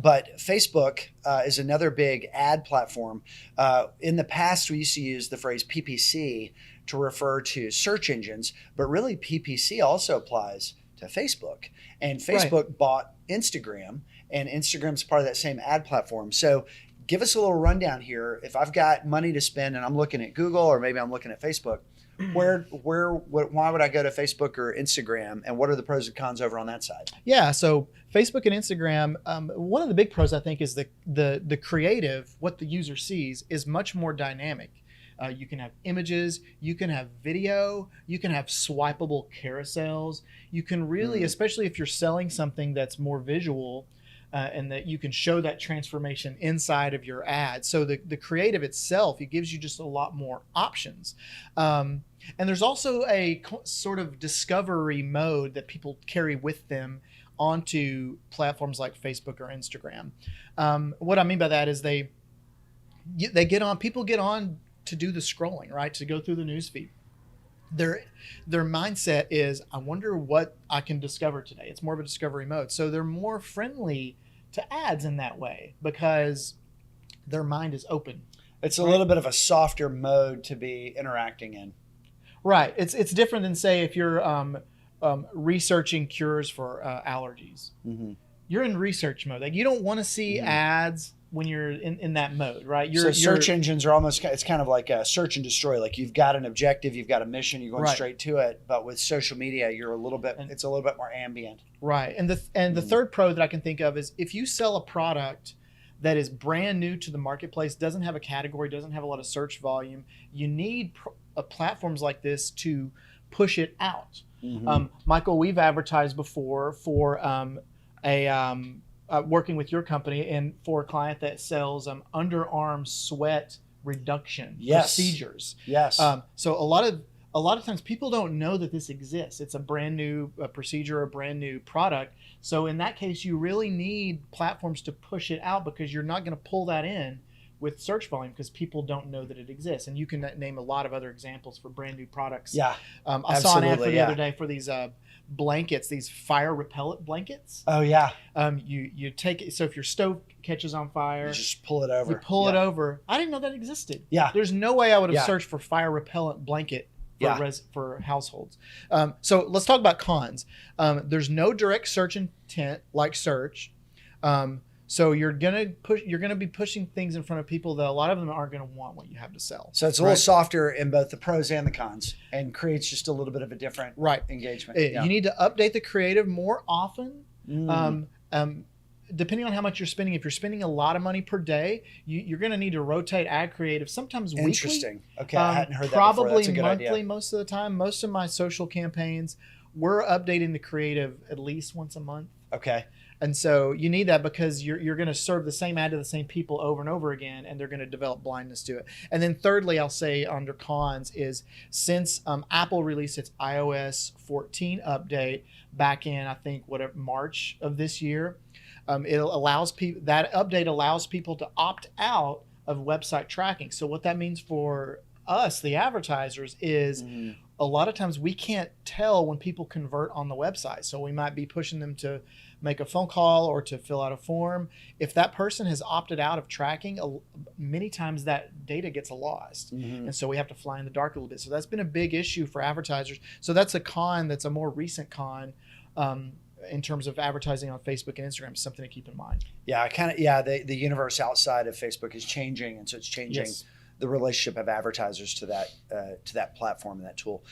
But Facebook is another big ad platform. In the past, we used to use the phrase PPC to refer to search engines, but really PPC also applies to Facebook. And Right. Facebook bought Instagram, and Instagram's part of that same ad platform. So give us a little rundown here. If I've got money to spend and I'm looking at Google or maybe I'm looking at Facebook, why would I go to Facebook or Instagram, and what are the pros and cons over on that side? Yeah. So Facebook and Instagram, one of the big pros I think is the creative. What the user sees is much more dynamic. You can have images, you can have video, you can have swipeable carousels. You can really, especially if you're selling something that's more visual, and that you can show that transformation inside of your ad. So the creative itself, it gives you just a lot more options. And there's also a sort of discovery mode that people carry with them onto platforms like Facebook or Instagram. What I mean by that is people get on to do the scrolling, right? To go through the newsfeed. Their mindset is, I wonder what I can discover today. It's more of a discovery mode. So they're more friendly to ads in that way because their mind is open. It's a little bit of a softer mode to be interacting in. Right. It's different than, say, if you're researching cures for allergies. Mm-hmm. You're in research mode. Like, you don't want to see ads when you're in that mode, right? Search engines are almost, it's kind of like a search and destroy. Like, you've got an objective, you've got a mission, you're going straight to it. But with social media, it's a little bit more ambient. Right. And the third pro that I can think of is, if you sell a product that is brand new to the marketplace, doesn't have a category, doesn't have a lot of search volume, you need platforms like this to push it out. Mm-hmm. Michael, we've advertised before for working with your company and for a client that sells underarm sweat reduction procedures. Yes. So a lot of times people don't know that this exists. It's a brand new procedure, a brand new product. So in that case, you really need platforms to push it out, because you're not going to pull that in with search volume because people don't know that it exists. And you can name a lot of other examples for brand new products. Yeah. I saw an ad for the other day for these blankets, these fire repellent blankets. Oh yeah. You take it. So if your stove catches on fire, you just pull it over. You pull it over. I didn't know that existed. Yeah. There's no way I would have searched for fire repellent blanket for households. So let's talk about cons. There's no direct search intent like search. So you're gonna be pushing things in front of people that a lot of them aren't gonna want what you have to sell. So it's a little softer in both the pros and the cons, and creates just a little bit of a different engagement. You need to update the creative more often. Depending on how much you're spending. If you're spending a lot of money per day, you're going to need to rotate ad creative, sometimes weekly. Interesting. Okay, I hadn't heard that probably before. That's a good monthly idea. most of the time. Most of my social campaigns, we're updating the creative at least once a month. Okay. And so you need that because you're going to serve the same ad to the same people over and over again, and they're going to develop blindness to it. And then thirdly, I'll say under cons is, since Apple released its iOS 14 update back in, I think, March of this year, that update allows people to opt out of website tracking. So what that means for us, the advertisers, is a lot of times we can't tell when people convert on the website. So we might be pushing them to make a phone call or to fill out a form. If that person has opted out of tracking, many times that data gets lost. And so we have to fly in the dark a little bit. So that's been a big issue for advertisers. So that's a con, that's a more recent con. In terms of advertising on Facebook and Instagram, is something to keep in mind. Yeah, the universe outside of Facebook is changing, and so it's changing the relationship of advertisers to that platform and that tool.